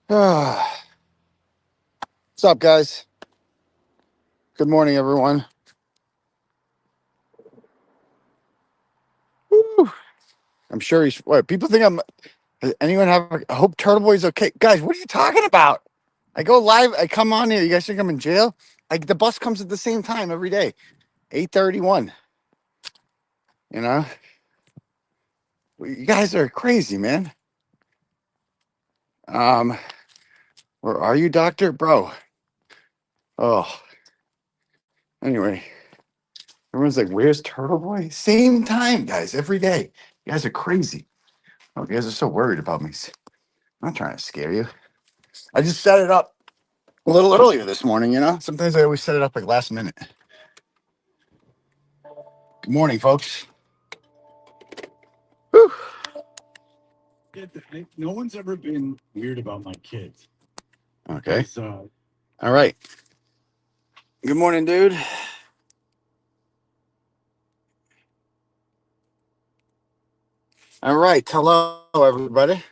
What's up, guys? Good morning, everyone. Woo. I'm sure he's. What people think I'm? Does anyone have? I hope Turtle Boy's okay, guys. What are you talking about? I go live. I come on here. You guys think I'm in jail? Like the bus comes at the same time every day, 8:31. You know, you guys are crazy, man. Um, where are you, Doctor, bro? Oh, anyway, everyone's like, "Where's Turtle Boy?" Same time, guys, every day. You guys are crazy. Oh, you guys are so worried about me. I'm not trying to scare you. I just set it up a little earlier this morning, you know? Sometimes I always set it up like last minute. Good morning, folks. Whew. No one's ever been weird about my kids. Okay. So, all right. Good morning, dude. All right. Hello, everybody.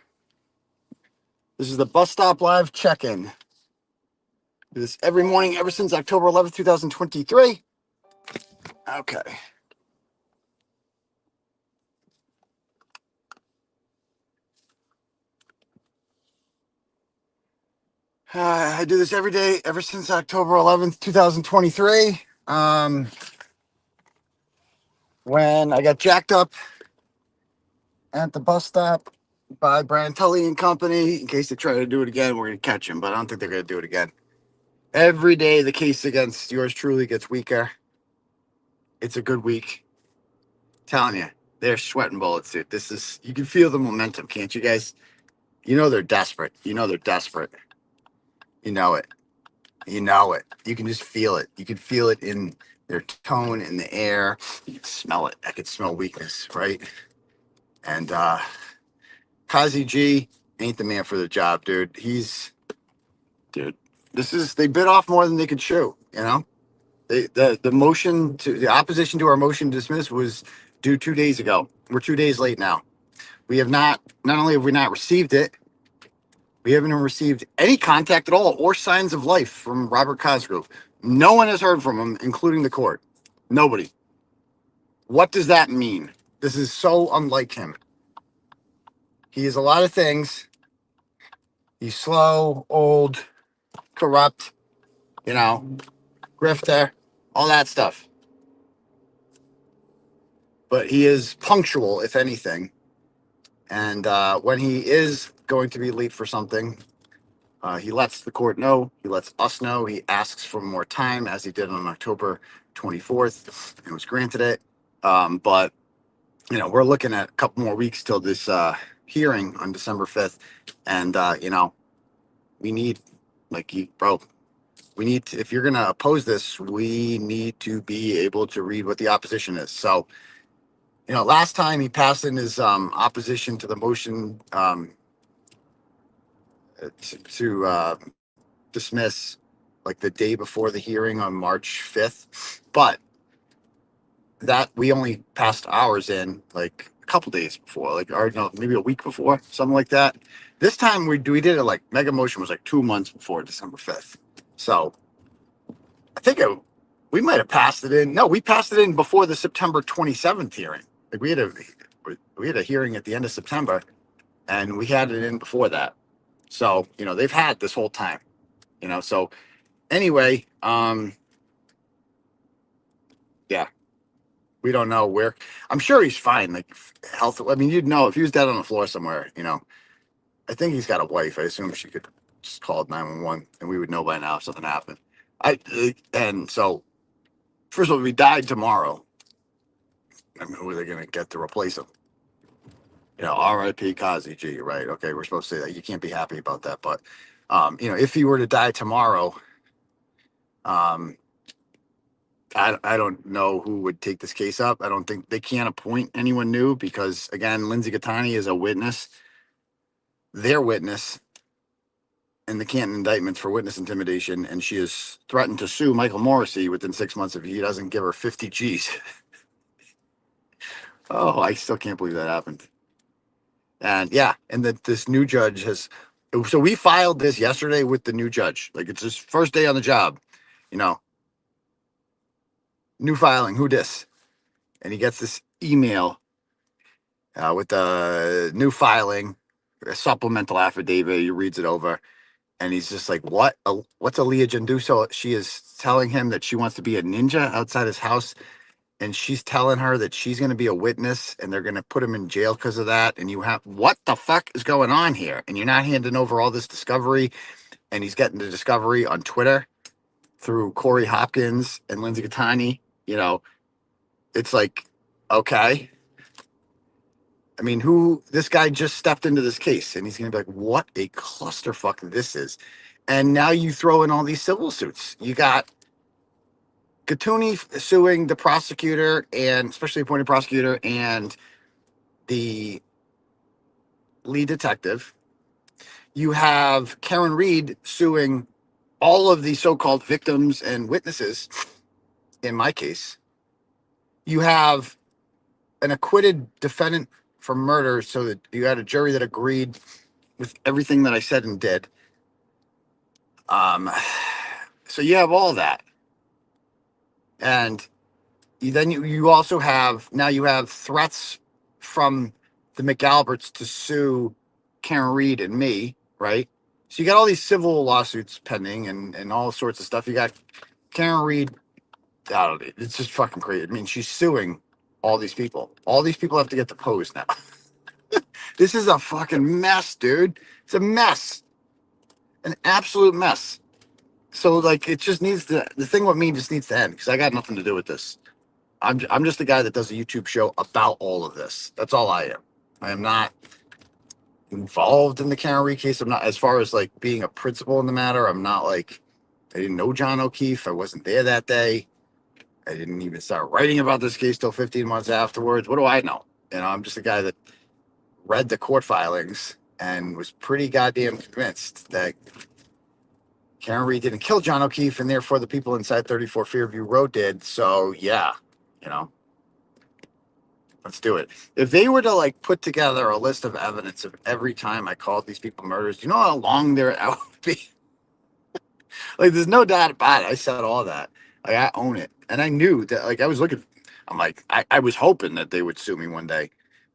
This is the Bus Stop Live check-in. Do this every morning ever since October 11th, 2023. Okay. I do this every day ever since October 11th, 2023. When I got jacked up at the bus stop by Brian Tully and Company. In case they try to do it again, we're going to catch him, but I don't think they're going to do it again. Every day, the case against yours truly gets weaker. It's a good week. Telling you, they're sweating bullets, dude. This is, you can feel the momentum, can't you guys? You know they're desperate. You know they're desperate. You know it. You know it. You can just feel it. You can feel it in their tone, in the air. You can smell it. I could smell weakness, right? And Kazi G ain't the man for the job, dude. Dude, they bit off more than they could chew, you know? The opposition to our motion to dismiss was due 2 days ago. We're 2 days late now. We have not only have we not received it, we haven't received any contact at all or signs of life from Robert Cosgrove. No one has heard from him, including the court. Nobody. What does that mean? This is so unlike him. He is a lot of things. He's slow, old, corrupt, you know, grifter, all that stuff. But he is punctual, if anything. And when he is going to be late for something, he lets the court know. He lets us know. He asks for more time, as he did on October 24th, and was granted it. But, you know, we're looking at a couple more weeks till this hearing on December 5th. And, you know, we need, bro, we need to, if you're going to oppose this, we need to be able to read what the opposition is. So, you know, last time he passed in his opposition to the motion to dismiss like the day before the hearing on March 5th. But that we only passed ours in like a couple days before, like, or no, maybe a week before, something like that. This time we did it like mega motion was like 2 months before December 5th. So I think we might have passed it in. No, we passed it in before the September 27th hearing. Like we had a hearing at the end of September, and we had it in before that. So, you know, they've had this whole time, you know. So anyway, yeah, we don't know where. I'm sure he's fine. Like health. I mean, you'd know if he was dead on the floor somewhere, you know. I think he's got a wife. I assume she could just call 911 and we would know by now if something happened. And so first of all, if he died tomorrow, I mean, who are they going to get to replace him? You know, R.I.P. Kazi G, right? Okay, we're supposed to say that. You can't be happy about that. But, you know, if he were to die tomorrow, um, I don't know who would take this case up. I don't think they can't appoint anyone new because, again, Lindsay Gattani is a witness, their witness in the Canton indictments for witness intimidation, and she has threatened to sue Michael Morrissey within 6 months if he doesn't give her 50 G's. Oh, I still can't believe that happened. And yeah, and that this new judge has So we filed this yesterday with the new judge. Like it's his first day on the job, you know. New filing, who dis? And he gets this email with the new filing, a supplemental affidavit. He reads it over, and he's just like, "What? What's Aaliyah Janduso?" She is telling him that she wants to be a ninja outside his house, and she's telling her that she's going to be a witness, and they're going to put him in jail because of that. And you have what the fuck is going on here? And you're not handing over all this discovery, and he's getting the discovery on Twitter through Corey Hopkins and Lindsay Catani. You know, it's like, okay. I mean, this guy just stepped into this case and he's going to be like, what a clusterfuck this is. And now you throw in all these civil suits. You got Gatuni suing the prosecutor and specially appointed prosecutor and the lead detective. You have Karen Reed suing all of the so-called victims and witnesses in my case. You have an acquitted defendant for murder so that you had a jury that agreed with everything that I said and did. Um, so you have all that. And you also have, now you have threats from the McAlberts to sue Karen Reed and me, right? So you got all these civil lawsuits pending and all sorts of stuff. You got Karen Reed. I don't know, it's just fucking crazy. I mean, she's suing all these people. All these people have to get deposed now. This is a fucking mess, dude. It's a mess. An absolute mess. So like it just needs to, the thing with me just needs to end because I got nothing to do with this. I'm just the guy that does a YouTube show about all of this. That's all I am. I am not involved in the Karen Reed case. I'm not, as far as like being a principal in the matter. I'm not like, I didn't know John O'Keefe. I wasn't there that day. I didn't even start writing about this case till 15 months afterwards. What do I know? You know, I'm just a guy that read the court filings and was pretty goddamn convinced that Karen Reed didn't kill John O'Keefe, and therefore the people inside 34 Fairview Road did. So yeah, you know, let's do it. If they were to like put together a list of evidence of every time I called these people murders, do you know how long there would be? Like, there's no doubt about it. I said all that. Like, I own it, and I knew that. Like, I was looking. I'm like, I was hoping that they would sue me one day.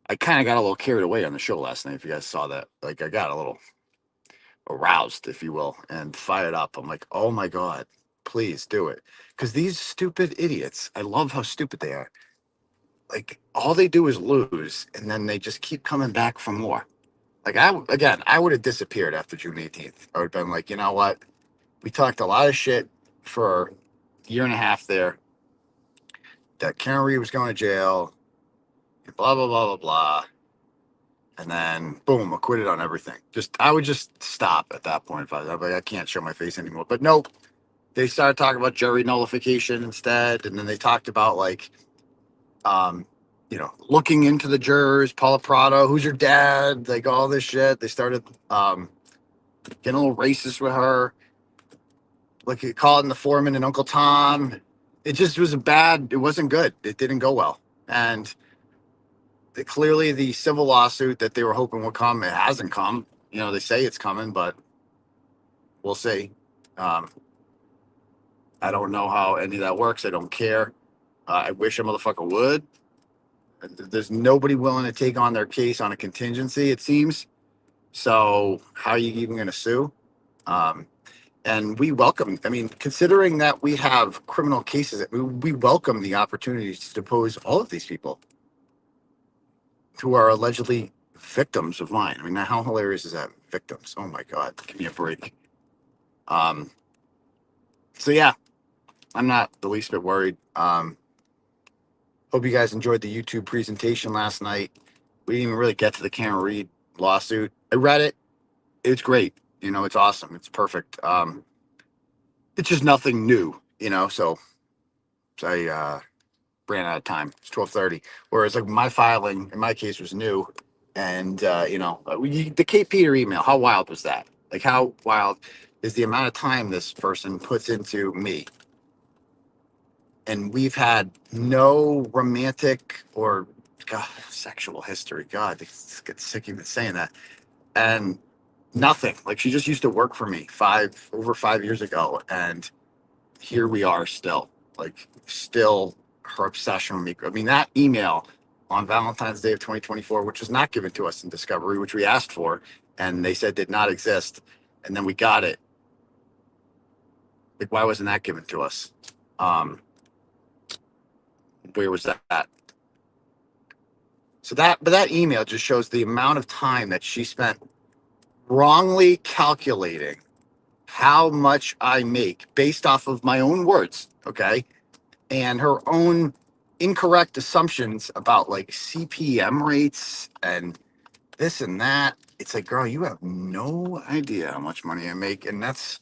I kind of got a little carried away on the show last night. If you guys saw that, like, I got a little aroused, if you will, and fired up. I'm like, oh my God, please do it. Because these stupid idiots, I love how stupid they are. Like, all they do is lose, and then they just keep coming back for more. Like, I would have disappeared after June 18th. I would have been like, you know what? We talked a lot of shit for a year and a half there. That Karen Reed was going to jail, blah, blah, blah, blah, blah. And then boom, acquitted on everything. I would just stop at that point. If I was like, I can't show my face anymore. But nope, they started talking about jury nullification instead, and then they talked about like, um, you know, looking into the jurors, Paula Prado, who's your dad, like all this shit. They started getting a little racist with her, like calling the foreman and Uncle Tom. It just was it wasn't good. It didn't go well, and clearly the civil lawsuit that they were hoping would come, it hasn't come. You know, they say it's coming, but we'll see. Um, I don't know how any of that works. I don't care. I wish a motherfucker would. There's nobody willing to take on their case on a contingency, it seems. So how are you even going to sue? Um, and we welcome, I mean, considering that we have criminal cases, we welcome the opportunity to depose all of these people who are allegedly victims of mine. I mean, how hilarious is that? Victims. Oh my God. Give me a break. Um, so yeah, I'm not the least bit worried. Hope you guys enjoyed the YouTube presentation last night. We didn't even really get to the Karen Reed lawsuit. I read it. It's great. You know, it's awesome. It's perfect. It's just nothing new, you know, so I ran out of time. It's 12:30. Whereas like my filing in my case was new. And you know, the Kate Peter email, how wild was that? Like how wild is the amount of time this person puts into me? And we've had no romantic or God, sexual history. God, I get sick even saying that. And nothing. Like she just used to work for me over 5 years ago, and here we are still. Like still her obsession with me. I mean, that email on Valentine's Day of 2024, which was not given to us in Discovery, which we asked for, and they said did not exist, and then we got it. Like, why wasn't that given to us? Where was that? But that email just shows the amount of time that she spent wrongly calculating how much I make based off of my own words, okay? And her own incorrect assumptions about like CPM rates and this and that. It's like, girl, you have no idea how much money I make. And that's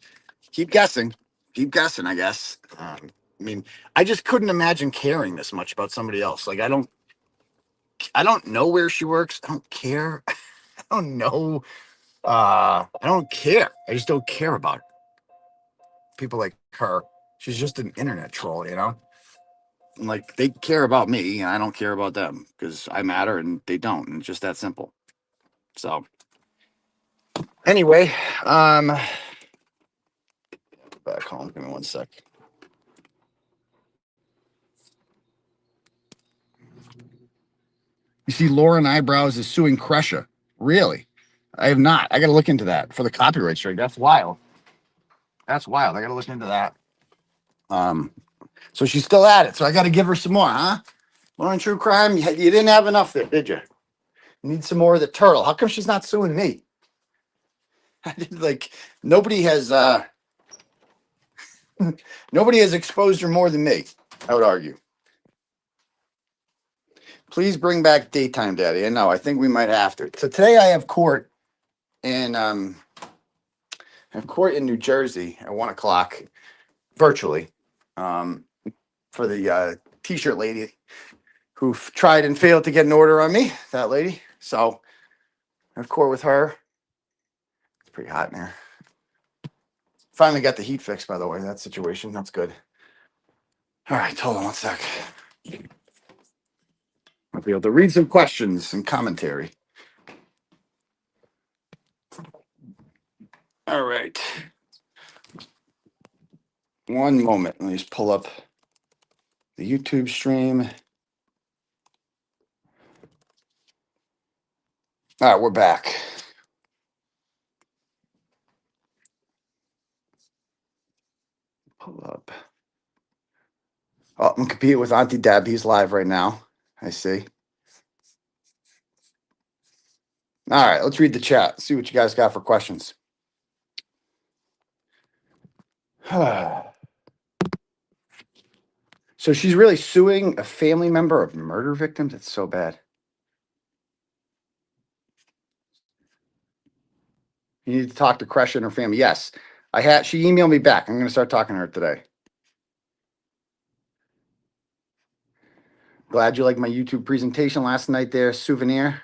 keep guessing, I guess. I mean, I just couldn't imagine caring this much about somebody else. Like, I don't know where she works. I don't care. I don't know. I don't care. I just don't care about her. People like her. She's just an internet troll, you know? And like they care about me and I don't care about them because I matter and they don't. And it's just that simple. So anyway, back home. Give me one sec. You see, Lauren Eyebrows is suing Crusher. Really? I have not. I got to look into that for the copyright strike. That's wild. That's wild. I got to look into that. So she's still at it. So I got to give her some more, huh? Lauren True Crime, you didn't have enough there, did you? You need some more of the turtle. How come she's not suing me? Like nobody has nobody has exposed her more than me, I would argue. Please bring back Daytime Daddy. I know, I think we might have to. So today I have court in New Jersey at 1:00 virtually for the t-shirt lady who tried and failed to get an order on me, that lady. So I have court with her. It's pretty hot in here. Finally got the heat fixed, by the way, that situation. That's good. All right, hold on one sec. I'll be able to read some questions and commentary. All right. One moment. Let me just pull up the YouTube stream. All right, we're back. Pull up. Oh, I'm competing with Auntie Deb. He's live right now. I see. All right, let's read the chat. See what you guys got for questions. So she's really suing a family member of murder victims? It's so bad. You need to talk to Crusher and her family. Yes, I had. She emailed me back. I'm going to start talking to her today. Glad you liked my YouTube presentation last night there, Souvenir.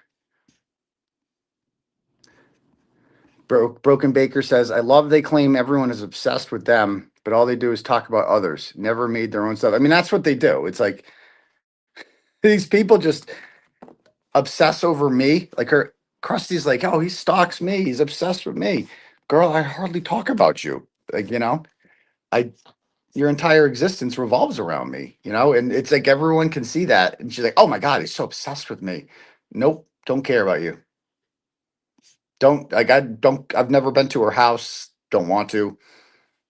Broken Baker says, I love they claim everyone is obsessed with them, but all they do is talk about others, never made their own stuff. I mean, that's what they do. It's like these people just obsess over me. Like Krusty's like, oh, he stalks me. He's obsessed with me. Girl, I hardly talk about you. Like, you know, your entire existence revolves around me, you know, and it's like everyone can see that. And she's like, oh my God, he's so obsessed with me. Nope, don't care about you. I've never been to her house, don't want to.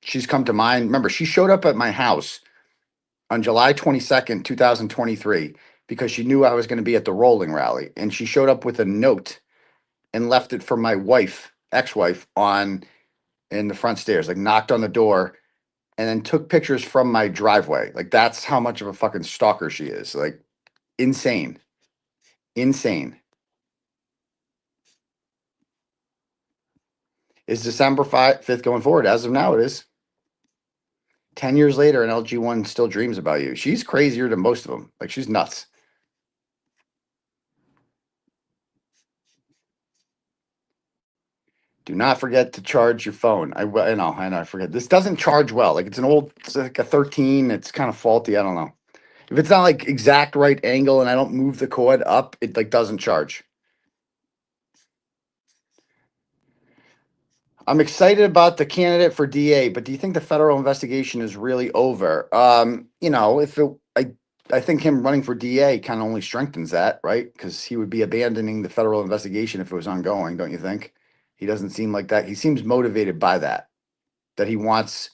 She's come to mine. Remember, she showed up at my house on July 22nd, 2023, because she knew I was going to be at the rolling rally. And she showed up with a note and left it for my wife, ex-wife, in the front stairs, like knocked on the door and then took pictures from my driveway. Like that's how much of a fucking stalker she is. Like insane. Insane. Is December 5th going forward? As of now, it is. 10 years later, and LG1 still dreams about you. She's crazier than most of them. Like she's nuts. Do not forget to charge your phone. I know, I forget. This doesn't charge well. Like it's like a 13. It's kind of faulty. I don't know. If it's not like exact right angle and I don't move the cord up, it like doesn't charge. I'm excited about the candidate for DA, but do you think the federal investigation is really over? If I think him running for DA kind of only strengthens that, right? Because he would be abandoning the federal investigation if it was ongoing, don't you think? He doesn't seem like that. He seems motivated by that he wants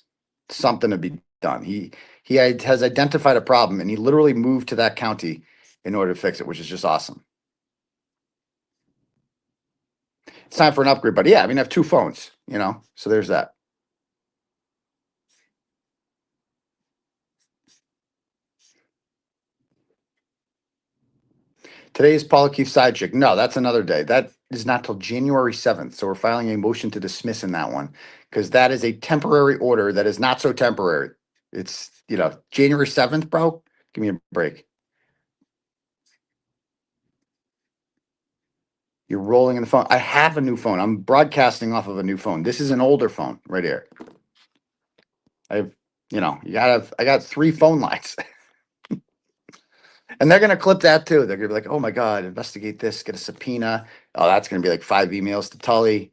something to be done. Has identified a problem and he literally moved to that county in order to fix it, which is just awesome. It's time for an upgrade, but yeah, I mean, I have two phones, so there's that. Today is Paul Keefe's side chick. No, that's another day. That is not till January 7th. So we're filing a motion to dismiss in that one because that is a temporary order that is not so temporary. It's, January 7th, bro. Give me a break. You're rolling in the phone. I have a new phone. I'm broadcasting off of a new phone. This is an older phone right here. I got 3 phone lines. And they're going to clip that too. They're going to be like, oh my God, investigate this, get a subpoena. Oh, that's going to be like 5 emails to Tully.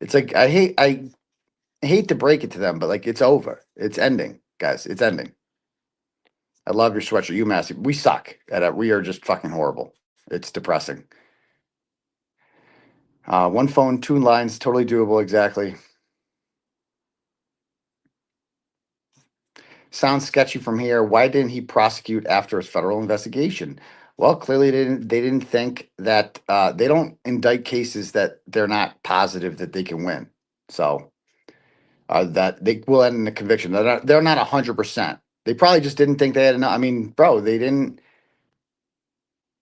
It's like, I hate to break it to them, but like, it's over. It's ending, guys. It's ending. I love your sweatshirt. UMass. We suck at it. We are just fucking horrible. It's depressing. One phone, 2 lines, totally doable. Exactly. Sounds sketchy from here. Why didn't he prosecute after his federal investigation? Well, clearly they didn't think that they don't indict cases that they're not positive that they can win. So that they will end in a conviction. They're not 100%. They probably just didn't think they had enough. I mean, bro, they didn't.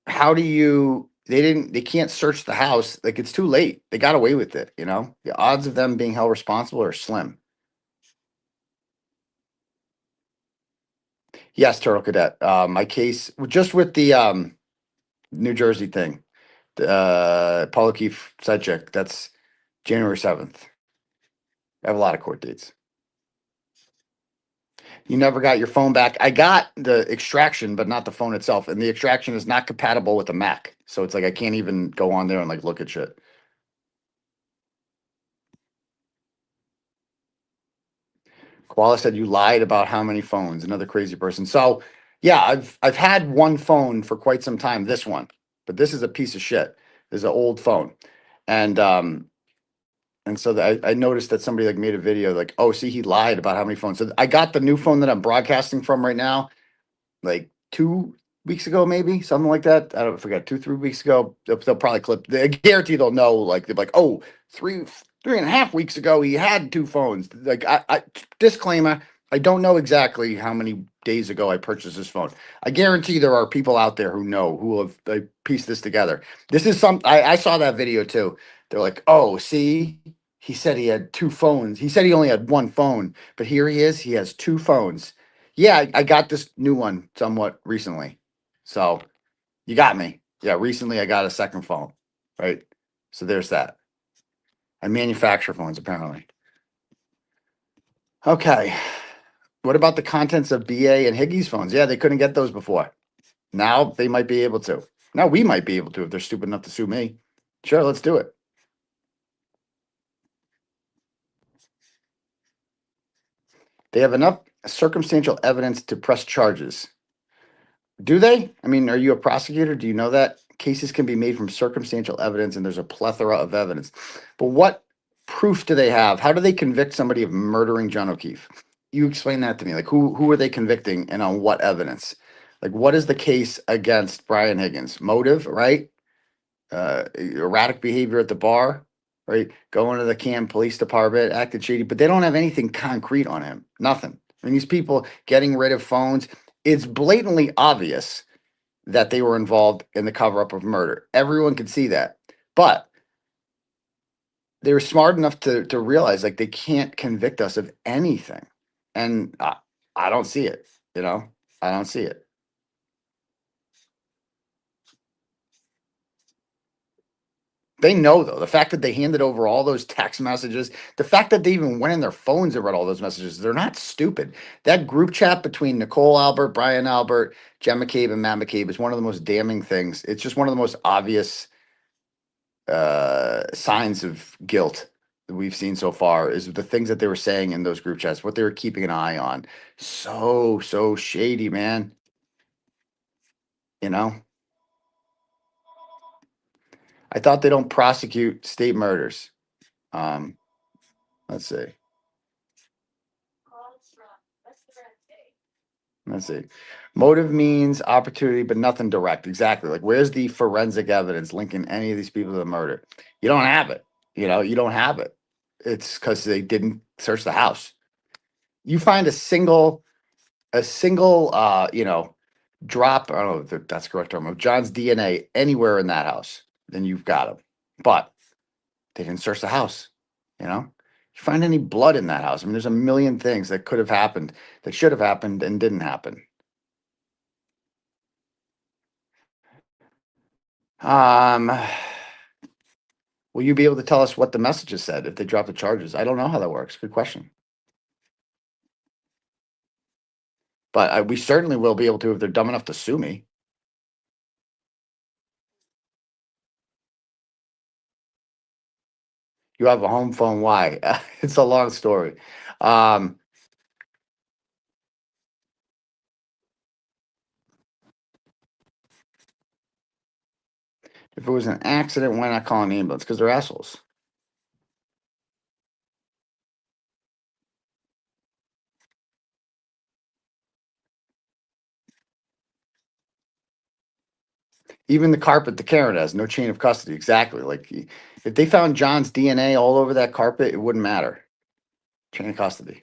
How do you? They can't search the house. Like it's too late. They got away with it. The odds of them being held responsible are slim. Yes, Turtle Cadet. My case just with the New Jersey thing. Paul O'Keefe side check. That's January 7th. I have a lot of court dates. You never got your phone back. I got the extraction, but not the phone itself. And the extraction is not compatible with a Mac. So it's like I can't even go on there and like look at shit. Koala said you lied about how many phones. Another crazy person. So yeah, I've had one phone for quite some time. This one, but this is a piece of shit. This is an old phone, and so I noticed that somebody like made a video like, oh, see, he lied about how many phones. So I got the new phone that I'm broadcasting from right now, like 2 weeks ago, maybe something like that. I don't forget, 2, 3 weeks ago. They'll probably clip. I guarantee they'll know. Like they're like, oh, 3.5 weeks ago, he had 2 phones. Like I disclaimer, I don't know exactly how many days ago I purchased this phone. I guarantee there are people out there who know who have pieced this together. This is I saw that video too. They're like, oh, see, he said he had 2 phones. He said he only had 1 phone, but here he is. He has 2 phones. Yeah, I got this new one somewhat recently. So you got me. Yeah, recently I got a second phone. Right. So there's that. I manufacture phones apparently. Okay. What about the contents of BA and Higgy's phones? Yeah, they couldn't get those before. Now they might be able to. Now we might be able to if they're stupid enough to sue me. Sure, let's do it. They have enough circumstantial evidence to press charges. Do they? I mean, are you a prosecutor? Do you know that? Cases can be made from circumstantial evidence and there's a plethora of evidence. But what proof do they have? How do they convict somebody of murdering John O'Keefe? You explain that to me. Like who are they convicting and on what evidence? Like what is the case against Brian Higgins? Motive, right? Erratic behavior at the bar, right? Going to the Cam Police Department, acted shady, but they don't have anything concrete on him. Nothing. I mean, these people getting rid of phones, it's blatantly obvious that they were involved in the cover up of murder. Everyone could see that. But they were smart enough to realize like they can't convict us of anything. And I don't see it, I don't see it. They know though, the fact that they handed over all those text messages, the fact that they even went in their phones and read all those messages, they're not stupid. That group chat between Nicole Albert, Brian Albert, Jen McCabe, and Matt McCabe is one of the most damning things. It's just one of the most obvious signs of guilt that we've seen so far is the things that they were saying in those group chats, what they were keeping an eye on. So shady, man. You know, I thought they don't prosecute state murders. Let's see. Let's see. Motive means opportunity, but nothing direct. Exactly. Like, where's the forensic evidence linking any of these people to the murder? You don't have it. You don't have it. It's because they didn't search the house. You find a single, drop. I don't know if that's the correct term of John's DNA anywhere in that house, then you've got him. But they didn't search the house. You find any blood in that house? I mean, there's a million things that could have happened, that should have happened, and didn't happen. Will you be able to tell us what the messages said if they drop the charges? I don't know how that works. Good question. But we certainly will be able to if they're dumb enough to sue me. You have a home phone. Why? It's a long story. If it was an accident, why not call an ambulance? Because they're assholes. Even the carpet the Karen has, no chain of custody. Exactly. Like, if they found John's DNA all over that carpet, it wouldn't matter. Chain of custody.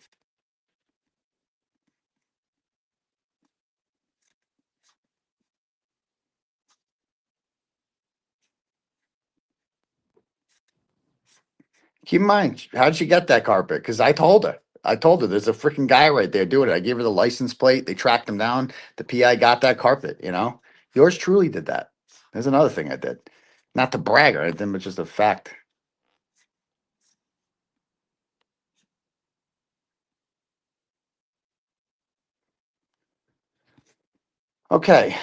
Keep in mind, how'd she get that carpet? Because I told her. There's a freaking guy right there doing it. I gave her the license plate. They tracked him down. The PI got that carpet. Yours truly did that. There's another thing I did. Not to brag or anything, but just a fact. Okay.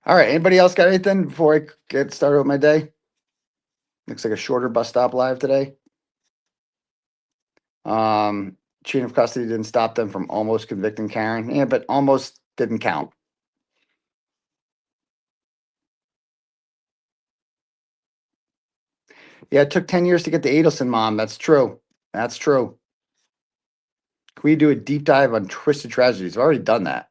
All right. Anybody else got anything before I get started with my day? Looks like a shorter bus stop live today. Chain of custody didn't stop them from almost convicting Karen. Yeah, but almost didn't count. Yeah, it took 10 years to get the Adelson mom. That's true. That's true. Can we do a deep dive on Twisted Tragedies? I've already done that.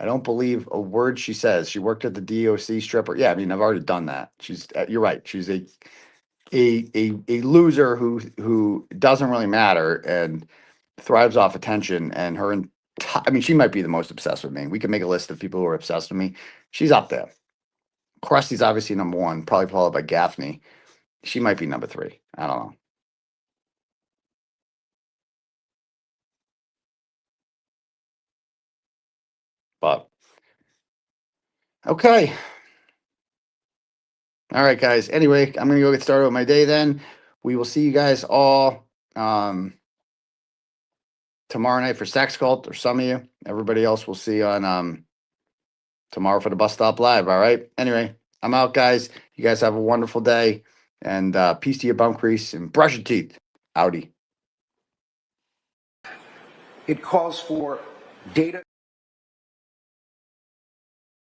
I don't believe a word she says. She worked at the DOC stripper. Yeah, I mean, I've already done that. You're right. She's a loser who doesn't really matter and thrives off attention. And I mean, she might be the most obsessed with me. We can make a list of people who are obsessed with me. She's up there. Krusty's obviously number one, probably followed by Gaffney. She might be number three. I don't know. But okay. All right, guys. Anyway, I'm gonna go get started with my day then. We will see you guys all tomorrow night for Sex Cult, or some of you. Everybody else we'll see on tomorrow for the Bus Stop Live. All right. Anyway, I'm out, guys. You guys have a wonderful day, and peace to your bum crease and brush your teeth. Howdy. It calls for data.